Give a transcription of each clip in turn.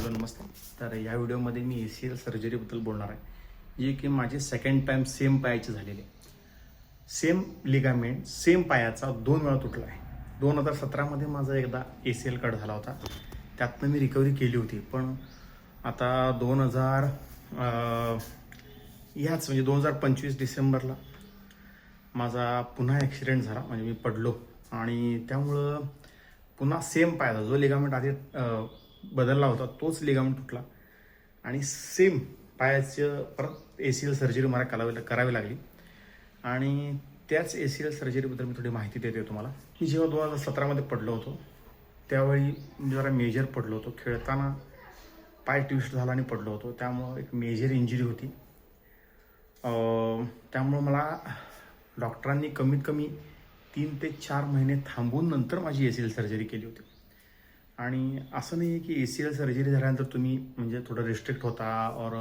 Hello नमस्ते. तर या व्हिडिओमध्ये मी ACL सर्जरीबद्दल बोलणार आहे, जी की माझी सेकंड टाईम सेम पायाची झालेली आहे. सेम लिगामेंट सेम पायाचा 2 वेळा तुटला आहे. 2017मध्ये माझा एकदा ACL कट झाला होता, त्यातनं मी रिकव्हरी केली होती. पण आता 2025 डिसेंबरला माझा पुन्हा ॲक्सिडेंट झाला. म्हणजे मी पडलो आणि त्यामुळं पुन्हा सेम पायाचा जो लिगामेंट आधी बदलला होता तोच लिगामेंट तुटला आणि सेम पायाचं परत ACL सर्जरी मला करावी लागली. आणि त्याच ACL सर्जरीबद्दल मी थोडी माहिती देते तुम्हाला. मी जेव्हा 2017मध्ये पडलो होतो त्यावेळी जरा मेजर पडलो होतो. खेळताना पाय ट्विस्ट झाला आणि पडलो होतो, त्यामुळं एक मेजर इंजुरी होती. त्यामुळं मला डॉक्टरांनी कमीत कमी 3 ते 4 महिने थांबून नंतर माझी ACL सर्जरी केली होती. आणि असं नाही आहे की ACL सर्जरी झाल्यानंतर तुम्ही म्हणजे थोडं रिस्ट्रिक्ट होता और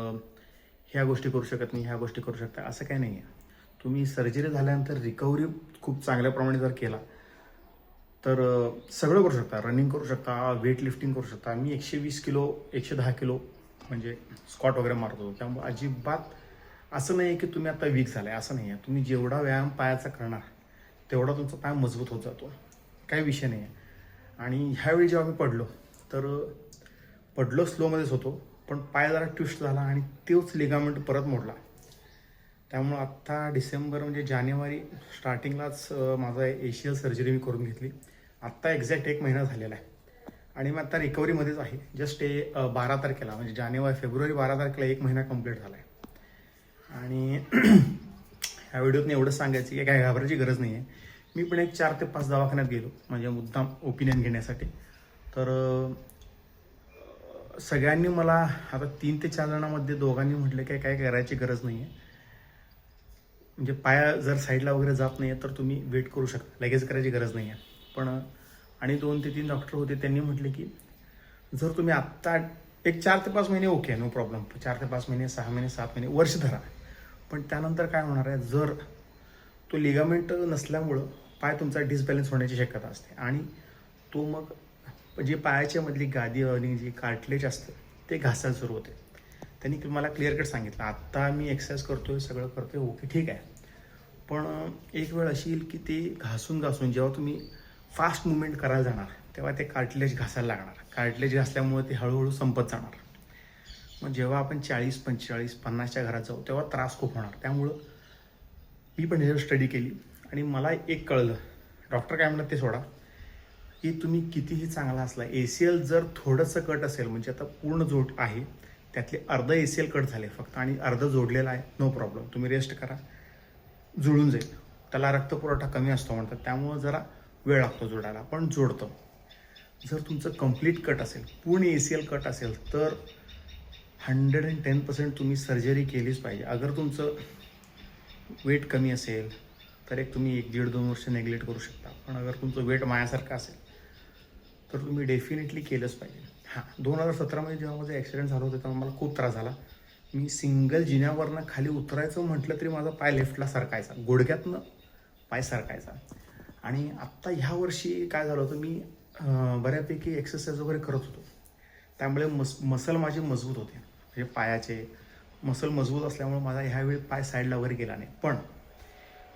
ह्या गोष्टी करू शकत नाही, ह्या गोष्टी करू शकता, असं काही नाही आहे. तुम्ही सर्जरी झाल्यानंतर रिकव्हरी खूप चांगल्या प्रमाणे जर केला तर सगळं करू शकता. रनिंग करू शकता, वेट लिफ्टिंग करू शकता. मी 120 किलो 110 किलो म्हणजे स्क्वॉट वगैरे मारतो. त्यामुळे अजिबात असं नाही आहे की तुम्ही आता वीक झाला आहे, असं नाही आहे. तुम्ही जेवढा व्यायाम पायाचा करणार तेवढा तुमचा पाय मजबूत होत जातो, काही विषय नाही आहे. आणि ह्यावेळी जेव्हा मी पडलो तर पडलो स्लोमध्येच होतो, पण पाय जरा ट्विस्ट झाला आणि तोच लिगामेंट परत मोडला. त्यामुळं आत्ता डिसेंबर म्हणजे जानेवारी स्टार्टिंगलाच माझा ACL सर्जरी मी करून घेतली. आत्ता एक्झॅक्ट 1 महिना झालेला आहे आणि मी आत्ता रिकव्हरीमध्येच आहे. जस्ट 12 तारखेला म्हणजे फेब्रुवारी 12 तारखेला 1 महिना कंप्लीट झाला आहे. आणि ह्या व्हिडिओतून एवढंच सांगायचं की काय घाबरायची गरज नाही आहे. मी पण एक 4 ते 5 दवाखान्यात गेलो म्हणजे मुद्दाम ओपिनियन घेण्यासाठी. तर सगळ्यांनी मला आता 3 ते 4 जणांमध्ये दोघांनी म्हटलं की काय करायची गरज नाही आहे. म्हणजे पाया जर साईडला वगैरे जात नाही आहे तर तुम्ही वेट करू शकता, लगेच करायची गरज नाही आहे. पण आणि 2 ते 3 डॉक्टर होते, त्यांनी म्हटले की जर तुम्ही आत्ता एक 4 ते 5 महिने ओके, नो प्रॉब्लेम. 4 ते 5 महिने, 6 महिने, 7 महिने, वर्ष धरा. पण त्यानंतर काय होणार आहे, जर तो लिगामेंट नसल्यामुळं पाय तुमचा डिसबॅलन्स होण्याची शक्यता असते आणि तो मग जे पायाच्या मधली गादी आणि जी कार्टिलेज असतं ते घासायला सुरू होते. त्यांनी मला क्लिअर कट सांगितलं, आत्ता मी एक्सरसाइज करतोय, सगळं करतोय, ओके ठीक आहे. पण एक वेळ अशी येईल की ते घासून जेव्हा तुम्ही फास्ट मुवमेंट करायला जाणार तेव्हा ते कार्टिलेज घासायला लागणार. कार्टिलेज घासल्यामुळे ते हळूहळू संपत जाणार. मग जेव्हा आपण 40, 45, 50च्या घरात जाऊ तेव्हा त्रास खूप होणार. त्यामुळं मी पण ह्याच्यावर स्टडी केली आणि मला एक कळलं, डॉक्टर काय म्हणतात ते सोडा, की तुम्ही कितीही चांगला असला ACL जर थोडंसं कट असेल म्हणजे आता पूर्ण जोड आहे त्यातले अर्ध ACL कट झाले फक्त आणि अर्ध जोडलेलं आहे, नो प्रॉब्लेम, तुम्ही रेस्ट करा, जुळून जाईल. त्याला रक्तपुरवठा कमी असतो म्हणतात, त्यामुळं जरा वेळ लागतो जोडायला, पण जोडतं. जर तुमचं कम्प्लीट कट असेल, पूर्ण ACL कट असेल तर 110% तुम्ही सर्जरी केलीच पाहिजे. अगर तुमचं वेट कमी असेल तर तुम्ही 1-1.5-2 वर्ष नेग्लेक्ट करू शकता. पण अगर तुमचं वेट मायासारखं असेल तर तुम्ही डेफिनेटली केलंच पाहिजे. हां, 2017मध्ये जेव्हा माझा ॲक्सिडेंट झाला होता तेव्हा मला खूप त्रास झाला. मी सिंगल जिन्यावरनं खाली उतरायचं म्हटलं तरी माझा पाय लेफ्टला सरकायचा, गुडघ्यातनं पाय सरकायचा. आणि आत्ता ह्या वर्षी काय झालं होतं, मी बऱ्यापैकी एक्सरसाइज वगैरे करत होतो, त्यामुळे मसल माझे मजबूत होते. म्हणजे पायाचे मसल मजबूत असल्यामुळे माझा ह्यावेळी पाय साईडला वगैरे गेला नाही. पण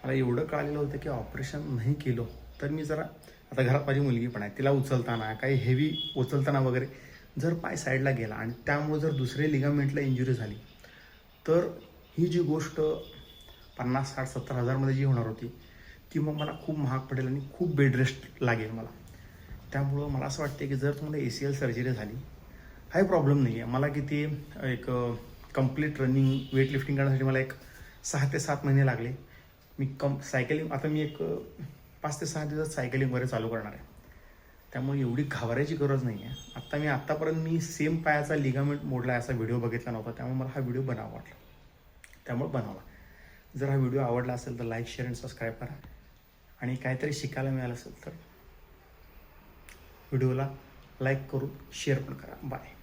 मला एवढं कळालेलं होतं की ऑपरेशन नाही केलं तर मी जरा, आता घरात माझी मुलगी पण आहे, तिला उचलताना काही हेवी उचलताना वगैरे जर पाय साईडला गेला आणि त्यामुळे जर दुसरे लिगामेंटला इंजुरी झाली तर ही जी गोष्ट 50, 60, 70 हजारमध्ये जी होणार होती ती मग मला खूप महाग पडेल आणि खूप बेड रेस्ट लागेल मला. त्यामुळं मला असं वाटते की जर तुम्हाला ACL सर्जरी झाली, काही प्रॉब्लेम नाही आहे. मला किती एक कंप्लीट रनिंग वेट लिफ्टिंग करण्यासाठी मला एक 6 ते 7 महिने लागले. मी सायकलिंग आता मी एक 5 ते 6 दिवस सायकलिंग वगैरे चालू करणार आहे. त्यामुळे एवढी घाबरायची गरज नाही आहे. आत्तापर्यंत मी सेम पायाचा लिगामेंट मोडला असा व्हिडिओ बघितला नव्हता, त्यामुळे मला हा व्हिडिओ बनावा वाटला, त्यामुळे बनवला. जर हा व्हिडिओ आवडला असेल तर लाईक, शेअर आणि सबस्क्राईब करा. आणि काहीतरी शिकायला मिळालं असेल तर व्हिडिओला लाईक करून शेअर पण करा. बाय.